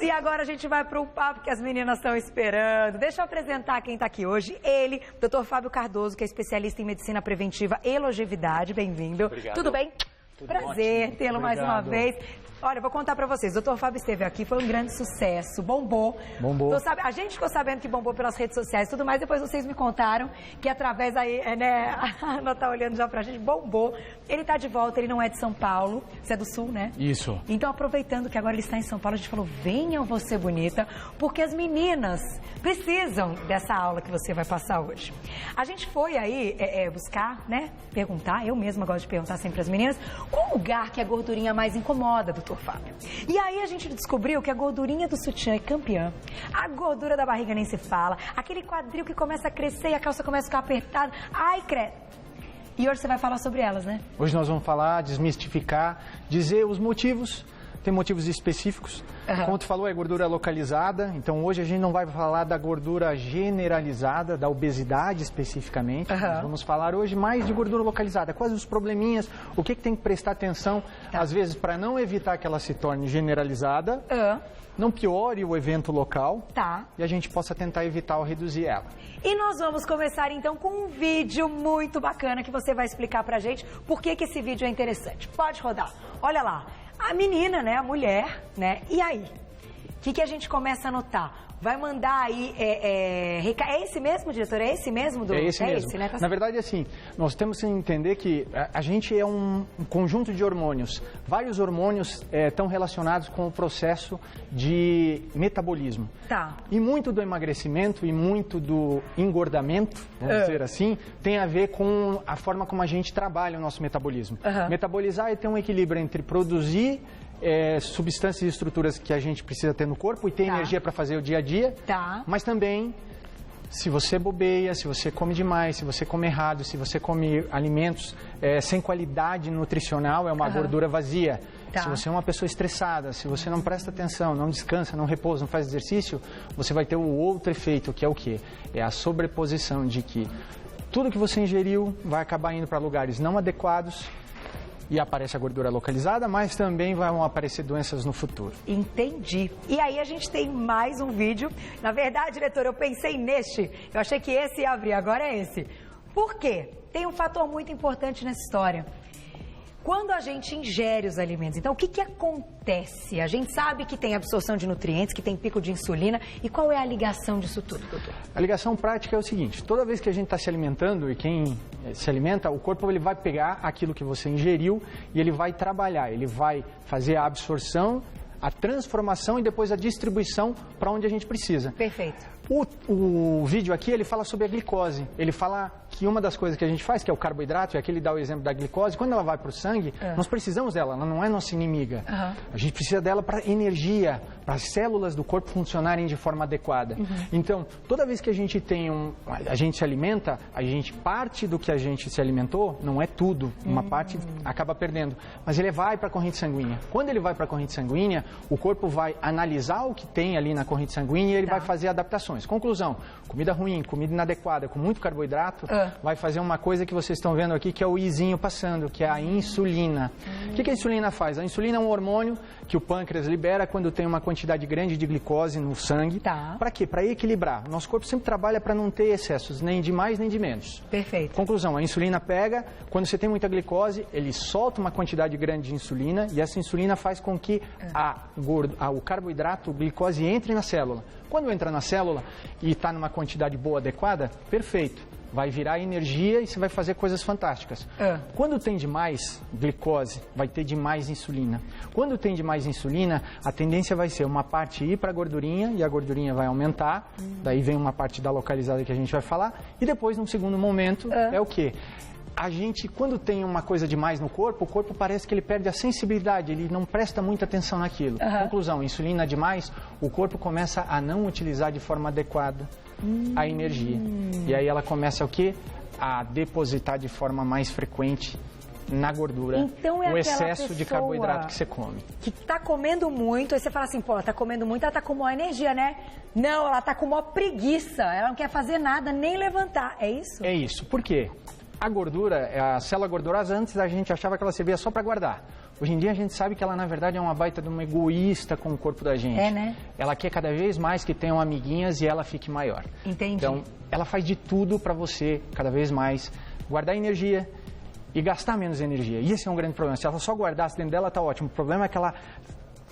E agora a gente vai para um papo que as meninas estão esperando. Deixa eu apresentar quem está aqui hoje. Ele, Dr. Fábio Cardoso, que é especialista em medicina preventiva e longevidade. Bem-vindo. Obrigado. Tudo bem? Tudo Prazer tê-lo mais uma vez. Olha, eu vou contar pra vocês. O Dr. Fábio esteve aqui, foi um grande sucesso, bombou. A gente ficou sabendo que bombou pelas redes sociais e tudo mais, depois vocês me contaram que através aí, né, a Ana tá olhando já pra gente, bombou. Ele tá de volta, ele não é de São Paulo, você é do Sul, né? Isso. Então, aproveitando que agora ele está em São Paulo, a gente falou, venham você bonita, porque as meninas precisam dessa aula que você vai passar hoje. A gente foi aí buscar, né, perguntar, eu mesma gosto de perguntar sempre às meninas, qual lugar que a gordurinha mais incomoda, doutor Fábio? E aí a gente descobriu que a gordurinha do sutiã é campeã. A gordura da barriga nem se fala. Aquele quadril que começa a crescer e a calça começa a ficar apertada. Ai, credo. E hoje você vai falar sobre elas, né? Hoje nós vamos falar, desmistificar, dizer os motivos. Tem motivos específicos. Como tu falou, é gordura localizada. Então hoje a gente não vai falar da gordura generalizada, da obesidade especificamente. Nós vamos falar hoje mais de gordura localizada. Quais os probleminhas, o que tem que prestar atenção, às vezes, para não evitar que ela se torne generalizada, não piore o evento local e a gente possa tentar evitar ou reduzir ela. E nós vamos começar então com um vídeo muito bacana que você vai explicar pra gente por que esse vídeo é interessante. Pode rodar. Olha lá. A menina, né, a mulher, né, e aí? O que a gente começa a notar? Vai mandar aí, é esse mesmo, diretor? É esse mesmo? É esse mesmo. Esse, né? Na verdade, assim, nós temos que entender que a gente é um conjunto de hormônios. Vários hormônios estão relacionados com o processo de metabolismo. E muito do emagrecimento e muito do engordamento, vamos dizer assim, tem a ver com a forma como a gente trabalha o nosso metabolismo. Metabolizar é ter um equilíbrio entre produzir substâncias e estruturas que a gente precisa ter no corpo e ter energia para fazer o dia a dia, mas também, se você bobeia, se você come demais, se você come errado, se você come alimentos sem qualidade nutricional, é uma gordura vazia. Se você é uma pessoa estressada, se você não presta atenção, não descansa, não repousa, não faz exercício, você vai ter o outro efeito, que é o quê? É a sobreposição de que tudo que você ingeriu vai acabar indo para lugares não adequados, e aparece a gordura localizada, mas também vão aparecer doenças no futuro. Entendi. E aí a gente tem mais um vídeo. Na verdade, diretor, eu pensei neste. Eu achei que esse ia abrir, agora é esse. Por quê? Tem um fator muito importante nessa história. Quando a gente ingere os alimentos, então o que acontece? A gente sabe que tem absorção de nutrientes, que tem pico de insulina. E qual é a ligação disso tudo, doutor? A ligação prática é o seguinte, toda vez que a gente está se alimentando, e quem se alimenta, o corpo ele vai pegar aquilo que você ingeriu e ele vai trabalhar, ele vai fazer a absorção, a transformação e depois a distribuição para onde a gente precisa. Perfeito. O vídeo aqui, ele fala sobre a glicose. Ele fala que uma das coisas que a gente faz, que é o carboidrato, e aqui ele dá o exemplo da glicose, quando ela vai para o sangue, nós precisamos dela, ela não é nossa inimiga. A gente precisa dela para energia, para as células do corpo funcionarem de forma adequada. Então, toda vez que a gente a gente se alimenta, a gente parte do que a gente se alimentou, não é tudo, uma parte acaba perdendo, mas ele vai para a corrente sanguínea. Quando ele vai para a corrente sanguínea, o corpo vai analisar o que tem ali na corrente sanguínea e ele vai fazer adaptações. Conclusão, comida ruim, comida inadequada, com muito carboidrato, vai fazer uma coisa que vocês estão vendo aqui, que é o izinho passando, que é a insulina. O que a insulina faz? A insulina é um hormônio que o pâncreas libera quando tem uma quantidade grande de glicose no sangue. Para quê? Para equilibrar. O nosso corpo sempre trabalha para não ter excessos, nem de mais nem de menos. Perfeito. Conclusão, a insulina pega, quando você tem muita glicose, ele solta uma quantidade grande de insulina e essa insulina faz com que o carboidrato, a glicose, entre na célula. Quando entra na célula e está numa quantidade boa, adequada, perfeito. Vai virar energia e você vai fazer coisas fantásticas. Quando tem demais glicose, vai ter demais insulina. Quando tem demais insulina, a tendência vai ser uma parte ir para a gordurinha e a gordurinha vai aumentar. Daí vem uma parte da localizada que a gente vai falar. E depois, num segundo momento, é o quê? A gente, quando tem uma coisa demais no corpo, o corpo parece que ele perde a sensibilidade, ele não presta muita atenção naquilo. Conclusão, insulina demais, o corpo começa a não utilizar de forma adequada a energia. E aí ela começa o quê? A depositar de forma mais frequente na gordura, então o excesso de carboidrato que você come. Que tá comendo muito, aí você fala assim, pô, ela tá comendo muito, ela tá com maior energia, né? Não, ela tá com maior preguiça, ela não quer fazer nada, nem levantar, é isso? É isso, por quê? A gordura, a célula gordurosa, antes a gente achava que ela servia só para guardar. Hoje em dia a gente sabe que ela, na verdade, é uma baita de uma egoísta com o corpo da gente. É, né? Ela quer cada vez mais que tenham amiguinhas e ela fique maior. Entendi. Então, ela faz de tudo para você, cada vez mais, guardar energia e gastar menos energia. E esse é um grande problema. Se ela só guardasse dentro dela, tá ótimo. O problema é que ela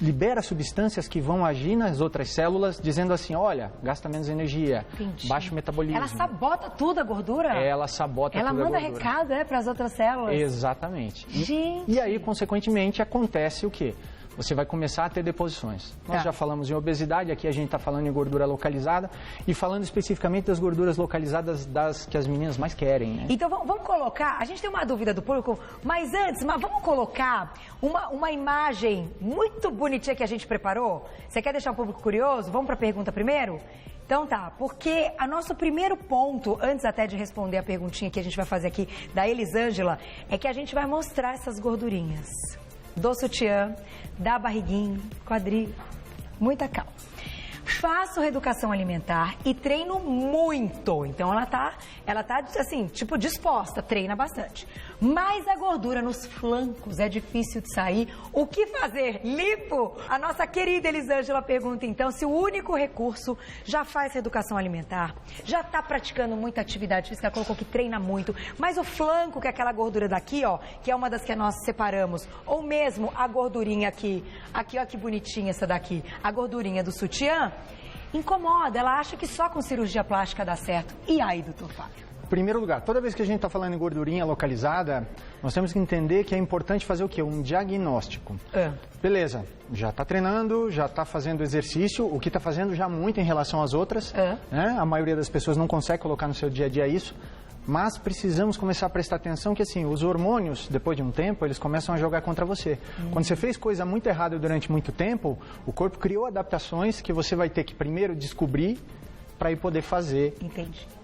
libera substâncias que vão agir nas outras células, dizendo assim, olha, gasta menos energia, baixa o metabolismo. Ela sabota tudo a gordura? Ela sabota tudo a gordura. Ela manda recado, para as outras células? Exatamente. Gente! E aí, consequentemente, acontece o quê? Você vai começar a ter deposições. Nós já falamos em obesidade, aqui a gente está falando em gordura localizada e falando especificamente das gorduras localizadas das que as meninas mais querem. Né? Então vamos colocar, a gente tem uma dúvida do público, mas antes, vamos colocar uma imagem muito bonitinha que a gente preparou? Você quer deixar o público curioso? Vamos para a pergunta primeiro? Então tá, porque o nosso primeiro ponto, antes até de responder a perguntinha que a gente vai fazer aqui da Elisângela, é que a gente vai mostrar essas gordurinhas do sutiã, da barriguinha, quadril, muita calma. Faço reeducação alimentar e treino muito. Então ela tá assim, tipo disposta, treina bastante. Mas a gordura nos flancos é difícil de sair. O que fazer? Lipo? A nossa querida Elisângela pergunta então se o único recurso já faz reeducação alimentar, já tá praticando muita atividade física, colocou que treina muito, mas o flanco, que é aquela gordura daqui, ó, que é uma das que nós separamos, ou mesmo a gordurinha aqui, ó que bonitinha essa daqui, a gordurinha do sutiã, incomoda, ela acha que só com cirurgia plástica dá certo. E aí, doutor Fábio? Em primeiro lugar, toda vez que a gente está falando em gordurinha localizada, nós temos que entender que é importante fazer o quê? Um diagnóstico. Beleza, já está treinando, já está fazendo exercício, o que está fazendo já muito em relação às outras. Né? A maioria das pessoas não consegue colocar no seu dia a dia isso. Mas precisamos começar a prestar atenção que, assim, os hormônios, depois de um tempo, eles começam a jogar contra você. Quando você fez coisa muito errada durante muito tempo, o corpo criou adaptações que você vai ter que primeiro descobrir para ir poder fazer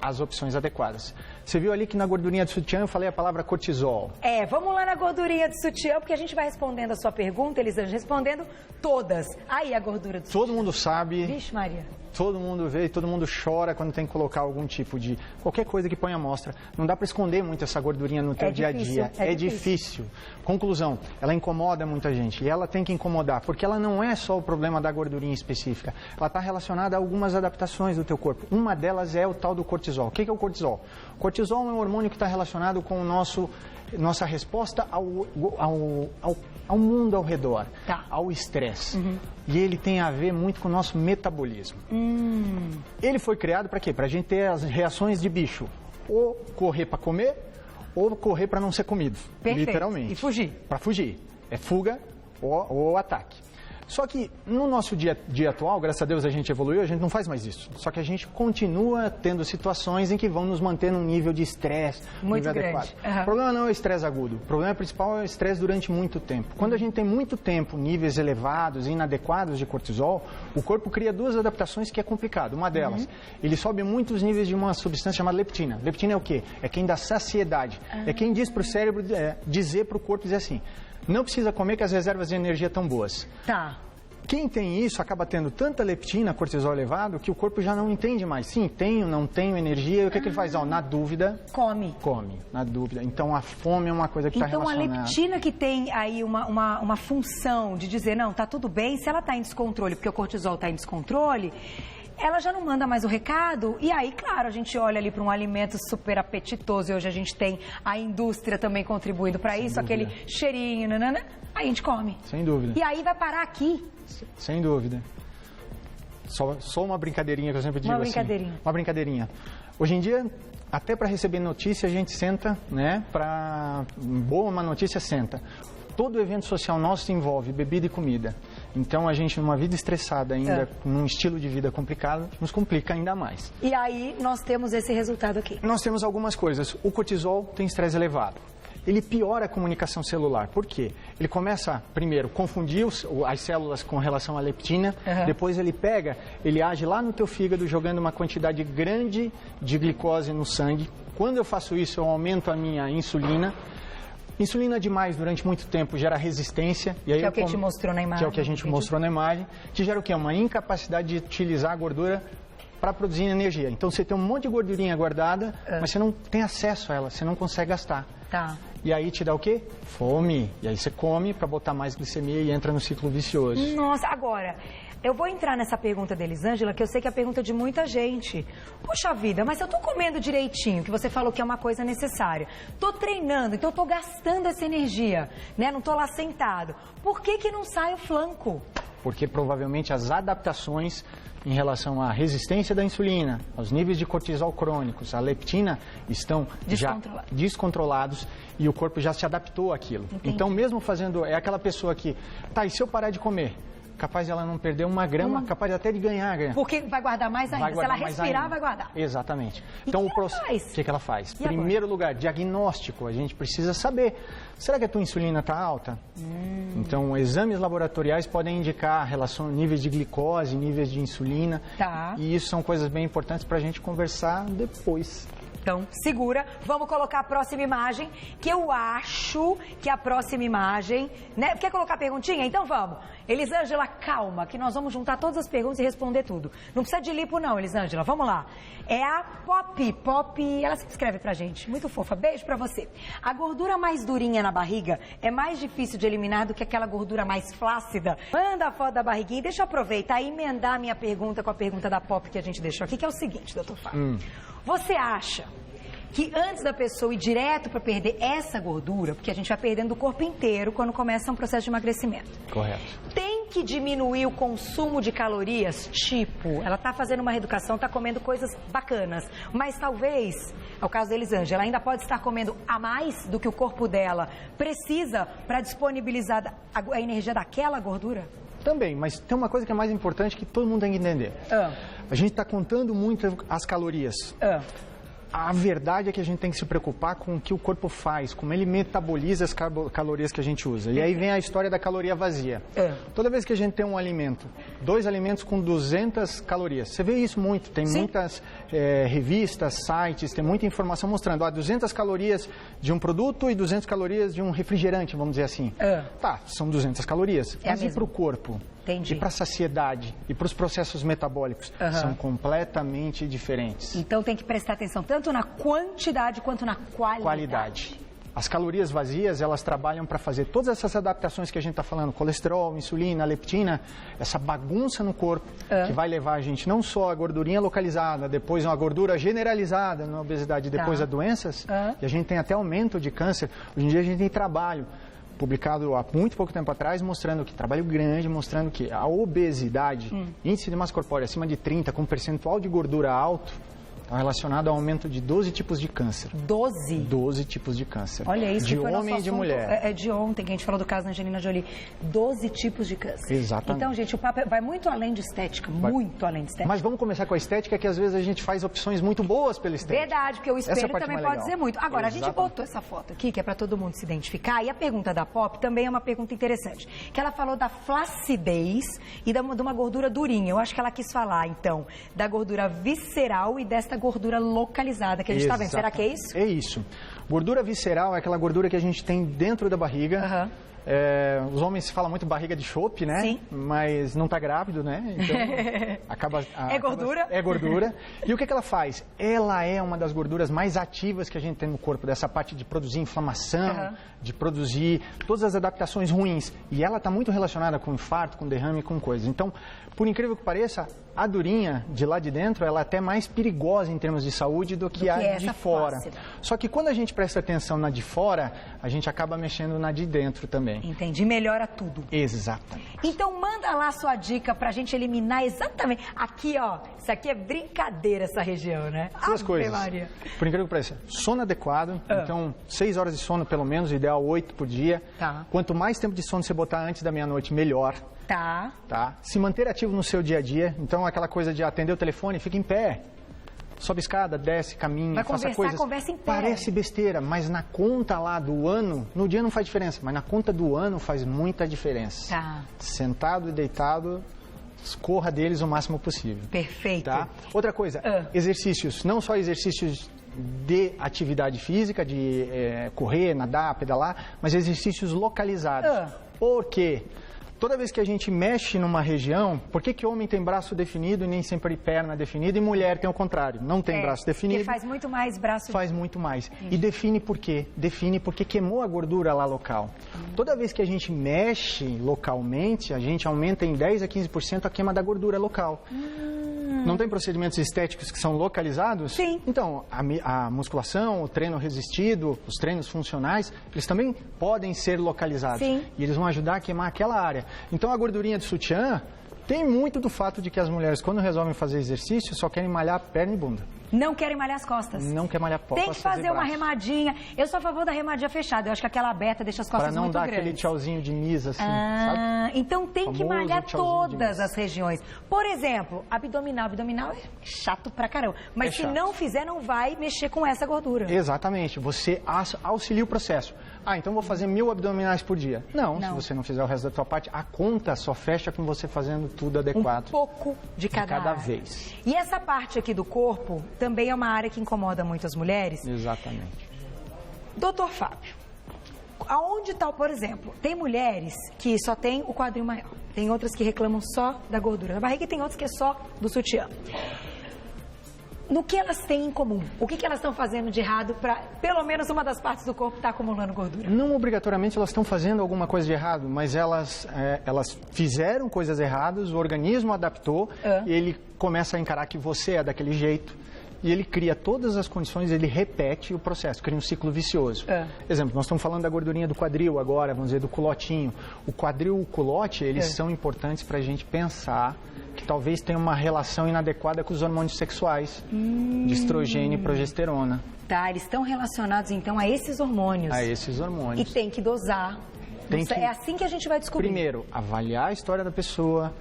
as opções adequadas. Você viu ali que na gordurinha do sutiã eu falei a palavra cortisol. Vamos lá na gordurinha do sutiã, porque a gente vai respondendo a sua pergunta, Elisângela, respondendo todas. Aí a gordura do sutiã. Todo mundo sabe. Vixe, Maria. Todo mundo vê e todo mundo chora quando tem que colocar algum tipo de... qualquer coisa que põe à mostra. Não dá para esconder muito essa gordurinha no teu dia a dia. É difícil. Conclusão, ela incomoda muita gente e ela tem que incomodar, porque ela não é só o problema da gordurinha específica. Ela está relacionada a algumas adaptações do teu corpo. Uma delas é o tal do cortisol. O que é o cortisol? O cortisol é um hormônio que está relacionado com o nossa resposta ao mundo ao redor, ao estresse. E ele tem a ver muito com o nosso metabolismo. Ele foi criado para quê? Para a gente ter as reações de bicho. Ou correr para comer, ou correr para não ser comido. Perfeito. Literalmente. E fugir. Para fugir. É fuga ou ataque. Só que no nosso dia atual, graças a Deus a gente evoluiu, a gente não faz mais isso. Só que a gente continua tendo situações em que vão nos manter num nível de estresse muito adequado. O problema não é o estresse agudo. O problema principal é o estresse durante muito tempo. Quando a gente tem muito tempo, níveis elevados e inadequados de cortisol, o corpo cria duas adaptações que é complicado. Uma delas, ele sobe muito os níveis de uma substância chamada leptina. Leptina é o quê? É quem dá saciedade. É quem diz para o cérebro, dizer para o corpo, dizer assim... Não precisa comer que as reservas de energia estão boas. Quem tem isso acaba tendo tanta leptina, cortisol elevado, que o corpo já não entende mais. Sim, tenho, não tenho energia. E o que ele faz? Na dúvida... Come, na dúvida. Então, a fome é uma coisa que está relacionada. Então, a leptina que tem aí uma função de dizer, não, tá tudo bem, se ela está em descontrole, porque o cortisol está em descontrole... ela já não manda mais o recado, e aí, claro, a gente olha ali para um alimento super apetitoso, e hoje a gente tem a indústria também contribuindo para isso, aquele cheirinho, nanana, aí a gente come. Sem dúvida. E aí vai parar aqui. Sem dúvida. Só uma brincadeirinha que eu sempre digo assim. Uma brincadeirinha. Hoje em dia, até para receber notícia, a gente senta, né, para boa uma notícia, senta. Todo evento social nosso envolve bebida e comida. Então, a gente, numa vida estressada ainda, num estilo de vida complicado, nos complica ainda mais. E aí, nós temos esse resultado aqui. Nós temos algumas coisas. O cortisol tem estresse elevado. Ele piora a comunicação celular. Por quê? Ele começa, primeiro, confundir as células com relação à leptina. Depois ele age lá no teu fígado, jogando uma quantidade grande de glicose no sangue. Quando eu faço isso, eu aumento a minha insulina. Insulina demais durante muito tempo gera resistência. E aí que é o que a gente mostrou na imagem. Que é o que a gente mostrou na imagem. Que gera o quê? Uma incapacidade de utilizar a gordura para produzir energia. Então você tem um monte de gordurinha guardada, mas você não tem acesso a ela, você não consegue gastar. Tá. E aí te dá o quê? Fome. E aí você come para botar mais glicemia e entra no ciclo vicioso. Nossa, agora, eu vou entrar nessa pergunta da Elisângela, que eu sei que é a pergunta de muita gente. Puxa vida, mas eu tô comendo direitinho, que você falou que é uma coisa necessária. Tô treinando, então eu tô gastando essa energia, né? Não tô lá sentado. Por que não sai o flanco? Porque provavelmente as adaptações em relação à resistência da insulina, aos níveis de cortisol crônicos, a leptina, estão já descontrolados e o corpo já se adaptou àquilo. Entendi. Então, mesmo fazendo... É aquela pessoa que... Tá, e se eu parar de comer? Capaz de ela não perder uma grama, capaz até de ganhar. Porque vai guardar mais ainda. Se ela respirar, vai guardar. Exatamente. Então, o que ela faz? Primeiro lugar, diagnóstico. A gente precisa saber, será que a tua insulina está alta? Então, exames laboratoriais podem indicar níveis de glicose, níveis de insulina. Tá. E isso são coisas bem importantes para a gente conversar depois. Então, segura. Vamos colocar a próxima imagem, que eu acho que a próxima imagem... né? Quer colocar a perguntinha? Então vamos. Elisângela, calma, que nós vamos juntar todas as perguntas e responder tudo. Não precisa de lipo não, Elisângela. Vamos lá. É a Pop, ela se inscreve pra gente. Muito fofa. Beijo pra você. A gordura mais durinha na barriga é mais difícil de eliminar do que aquela gordura mais flácida? Manda a foto da barriguinha e deixa eu aproveitar e emendar a minha pergunta com a pergunta da Pop que a gente deixou aqui, que é o seguinte, doutor Fábio. Você acha que antes da pessoa ir direto para perder essa gordura, porque a gente vai perdendo o corpo inteiro quando começa um processo de emagrecimento. Correto. Tem que diminuir o consumo de calorias, tipo, ela está fazendo uma reeducação, está comendo coisas bacanas, mas talvez, é o caso da Elisângela, ela ainda pode estar comendo a mais do que o corpo dela precisa para disponibilizar a energia daquela gordura? Também, mas tem uma coisa que é mais importante que todo mundo tem que entender. A gente está contando muito as calorias. A verdade é que a gente tem que se preocupar com o que o corpo faz, como ele metaboliza as calorias que a gente usa. E aí vem a história da caloria vazia. Toda vez que a gente tem um alimento, 2 alimentos com 200 calorias, você vê isso muito, tem muitas revistas, sites, tem muita informação mostrando 200 calorias de um produto e 200 calorias de um refrigerante, vamos dizer assim. Tá, são 200 calorias, mas e para o corpo? Entendi. E para a saciedade e para os processos metabólicos são completamente diferentes. Então tem que prestar atenção tanto na quantidade quanto na qualidade. As calorias vazias, elas trabalham para fazer todas essas adaptações que a gente está falando, colesterol, insulina, leptina, essa bagunça no corpo que vai levar a gente não só a gordurinha localizada, depois uma gordura generalizada na obesidade, depois a doenças, e a gente tem até aumento de câncer. Hoje em dia a gente tem trabalho publicado há muito pouco tempo atrás, mostrando que, trabalho grande, mostrando que a obesidade, índice de massa corpórea acima de 30, com percentual de gordura alto, está relacionado ao aumento de 12 tipos de câncer. 12? 12 tipos de câncer. Olha isso, de homem e de mulher. É de ontem que a gente falou do caso da Angelina Jolie. 12 tipos de câncer. Exatamente. Então, gente, o papo vai muito além de estética, muito além de estética. Mas vamos começar com a estética, que às vezes a gente faz opções muito boas pela estética. Verdade, porque o espelho também pode dizer muito. Agora, a gente botou essa foto aqui, que é para todo mundo se identificar, e a pergunta da Pop também é uma pergunta interessante, que ela falou da flacidez e de uma gordura durinha. Eu acho que ela quis falar, então, da gordura visceral e desta gordura localizada que a gente está vendo. Será que é isso? É isso. Gordura visceral é aquela gordura que a gente tem dentro da barriga. Os homens falam muito barriga de chope, né? Sim. Mas não está grávido, né? Então, é gordura. É gordura. E o que ela faz? Ela é uma das gorduras mais ativas que a gente tem no corpo, dessa parte de produzir inflamação, de produzir todas as adaptações ruins. E ela está muito relacionada com infarto, com derrame, com coisas. Então, por incrível que pareça, a durinha de lá de dentro, ela é até mais perigosa em termos de saúde do que a de fora. Flácida. Só que quando a gente presta atenção na de fora, a gente acaba mexendo na de dentro também. Entendi, melhora tudo. Exatamente. Então manda lá sua dica pra gente eliminar exatamente. Aqui, ó, isso aqui é brincadeira, essa região, né? Duas coisas. Maria. Por incrível que pareça, sono adequado, então 6 horas de sono pelo menos, ideal 8 por dia. Quanto mais tempo de sono você botar antes da meia-noite, melhor. Tá. Se manter ativo no seu dia a dia, então aquela coisa de atender o telefone, fica em pé. Sobe escada, desce, caminha, faça coisas. Conversa em pé. Parece besteira, mas na conta lá do ano, no dia não faz diferença, mas na conta do ano faz muita diferença. Sentado e deitado, escorra deles o máximo possível. Perfeito. Outra coisa, exercícios, não só exercícios de atividade física, de correr, nadar, pedalar, mas exercícios localizados. Por quê? toda vez que a gente mexe numa região, por que homem tem braço definido e nem sempre perna definida, e mulher tem o contrário, não tem braço definido. Porque faz muito mais braço. Faz muito mais. E define por quê? Define porque queimou a gordura lá local. Toda vez que a gente mexe localmente, a gente aumenta em 10 a 15% a queima da gordura local. Não tem procedimentos estéticos que são localizados? Sim. Então, a musculação, o treino resistido, os treinos funcionais, eles também podem ser localizados. Sim. E eles vão ajudar a queimar aquela área. Então, a gordurinha de sutiã tem muito do fato de que as mulheres, quando resolvem fazer exercício, só querem malhar perna e bunda. Não querem malhar as costas. Não quer malhar costas. Tem que fazer uma remadinha. Eu sou a favor da remadinha fechada. Eu acho que aquela aberta deixa as costas muito grandes. Para não dar aquele tchauzinho de misa, assim, sabe? Então tem que malhar todas as regiões. Por exemplo, abdominal. Abdominal é chato pra caramba. Mas se não fizer, não vai mexer com essa gordura. Exatamente. Você auxilia o processo. Então vou fazer 1000 abdominais por dia. Não, se você não fizer o resto da tua parte, a conta só fecha com você fazendo tudo adequado. Um pouco de cada vez. E essa parte aqui do corpo também é uma área que incomoda muito as mulheres. Exatamente. Doutor Fábio, aonde está, por exemplo, tem mulheres que só tem o quadril maior, tem outras que reclamam só da gordura da barriga e tem outras que é só do sutiã. No que elas têm em comum? O que elas estão fazendo de errado para, pelo menos, uma das partes do corpo estar acumulando gordura? Não obrigatoriamente elas estão fazendo alguma coisa de errado, mas elas fizeram coisas erradas, o organismo adaptou e ele começa a encarar que você é daquele jeito. E ele cria todas as condições, ele repete o processo, cria um ciclo vicioso. Exemplo, nós estamos falando da gordurinha do quadril agora, vamos dizer, do culotinho. O quadril e o culote, eles são importantes para a gente pensar que talvez tenha uma relação inadequada com os hormônios sexuais, de estrogênio e progesterona. Tá, eles estão relacionados então a esses hormônios. A esses hormônios. E tem que dosar. É assim que a gente vai descobrir. Primeiro, avaliar a história da pessoa,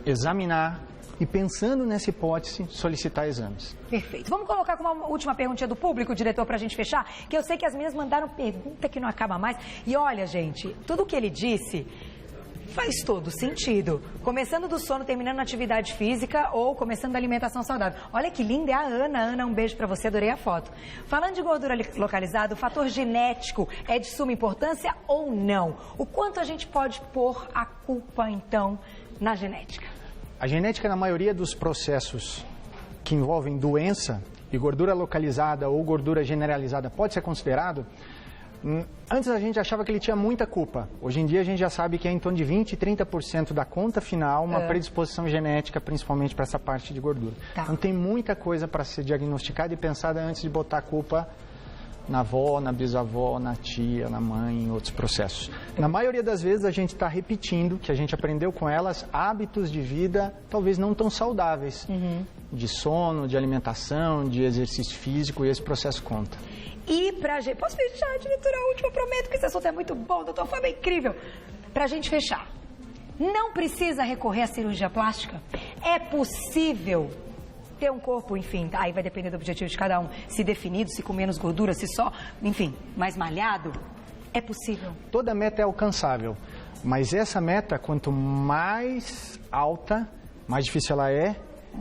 examinar. E pensando nessa hipótese, solicitar exames. Perfeito. Vamos colocar com uma última perguntinha do público, diretor, para a gente fechar? Que eu sei que as meninas mandaram pergunta que não acaba mais. E olha, gente, tudo o que ele disse faz todo sentido. Começando do sono, terminando na atividade física ou começando da alimentação saudável. Olha que linda, é a Ana. Ana, um beijo para você, adorei a foto. Falando de gordura localizada, o fator genético é de suma importância ou não? O quanto a gente pode pôr a culpa, então, na genética? A genética, na maioria dos processos que envolvem doença e gordura localizada ou gordura generalizada pode ser considerado. Antes a gente achava que ele tinha muita culpa. Hoje em dia a gente já sabe que é em torno de 20% e 30% da conta final uma predisposição genética, principalmente para essa parte de gordura. Então tem muita coisa para ser diagnosticada e pensada antes de botar a culpa na avó, na bisavó, na tia, na mãe, em outros processos. Na maioria das vezes a gente está repetindo, que a gente aprendeu com elas, hábitos de vida talvez não tão saudáveis, de sono, de alimentação, de exercício físico, e esse processo conta. E pra gente... Posso fechar, diretora? A última, prometo que esse assunto é muito bom, doutor Fábio, é incrível. Pra gente fechar, não precisa recorrer à cirurgia plástica? É possível ter um corpo, enfim, aí vai depender do objetivo de cada um, se definido, se com menos gordura, se só, enfim, mais malhado, é possível. Toda meta é alcançável, mas essa meta, quanto mais alta, mais difícil ela é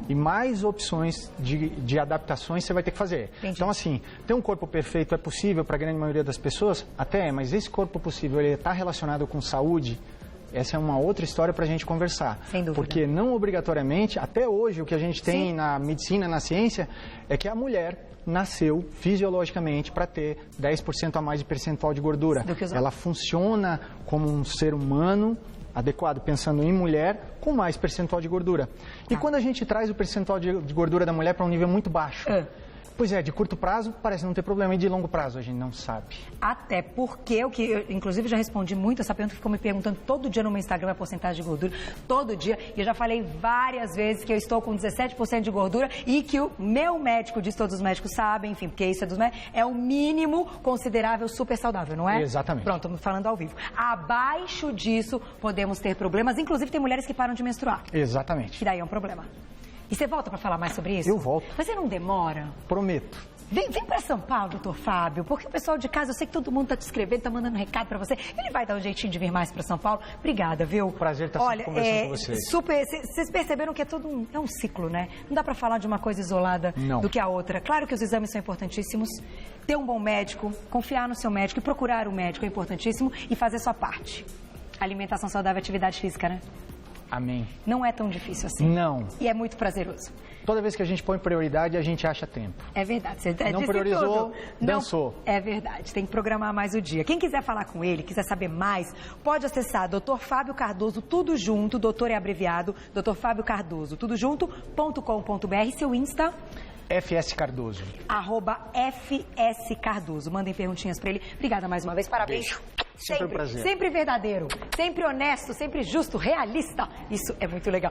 e mais opções de adaptações você vai ter que fazer. Entendi. Então, assim, ter um corpo perfeito é possível para a grande maioria das pessoas? Até é, mas esse corpo possível, ele está relacionado com saúde? Essa é uma outra história para a gente conversar. Sem dúvida. Porque não obrigatoriamente, até hoje, o que a gente tem na medicina, na ciência, é que a mulher nasceu fisiologicamente para ter 10% a mais de percentual de gordura. Ela funciona como um ser humano adequado, pensando em mulher, com mais percentual de gordura. E quando a gente traz o percentual de gordura da mulher para um nível muito baixo... Pois é, de curto prazo parece não ter problema, e de longo prazo a gente não sabe. Até porque, eu inclusive já respondi muito essa pergunta, ficou me perguntando todo dia no meu Instagram a porcentagem de gordura, todo dia, e eu já falei várias vezes que eu estou com 17% de gordura e que o meu médico, diz, todos os médicos sabem, enfim, porque isso é dos médicos, é o mínimo considerável super saudável, não é? Exatamente. Pronto, estamos falando ao vivo. Abaixo disso podemos ter problemas, inclusive tem mulheres que param de menstruar. Exatamente. Que daí é um problema. E você volta para falar mais sobre isso? Eu volto. Mas você não demora? Prometo. Vem para São Paulo, doutor Fábio, porque o pessoal de casa, eu sei que todo mundo está te escrevendo, está mandando um recado para você. Ele vai dar um jeitinho de vir mais para São Paulo. Obrigada, viu? Prazer estar sempre conversando com vocês. Super, vocês perceberam que é todo um ciclo, né? Não dá para falar de uma coisa isolada do que a outra. Claro que os exames são importantíssimos. Ter um bom médico, confiar no seu médico e procurar o médico é importantíssimo e fazer sua parte. Alimentação saudável e atividade física, né? Amém. Não é tão difícil assim. Não. E é muito prazeroso. Toda vez que a gente põe prioridade, a gente acha tempo. É verdade. Você não priorizou, tudo. dançou. Não, é verdade. Tem que programar mais o dia. Quem quiser falar com ele, quiser saber mais, pode acessar Dr. Fábio Cardoso, tudo junto, doutor é abreviado, Dr. Fábio Cardoso, tudo junto.com.br. Seu Insta... FS Cardoso. @FS Cardoso. Mandem perguntinhas pra ele. Obrigada mais uma vez. Parabéns. Beijo. Sempre um prazer. Sempre verdadeiro, sempre honesto, sempre justo, realista. Isso é muito legal.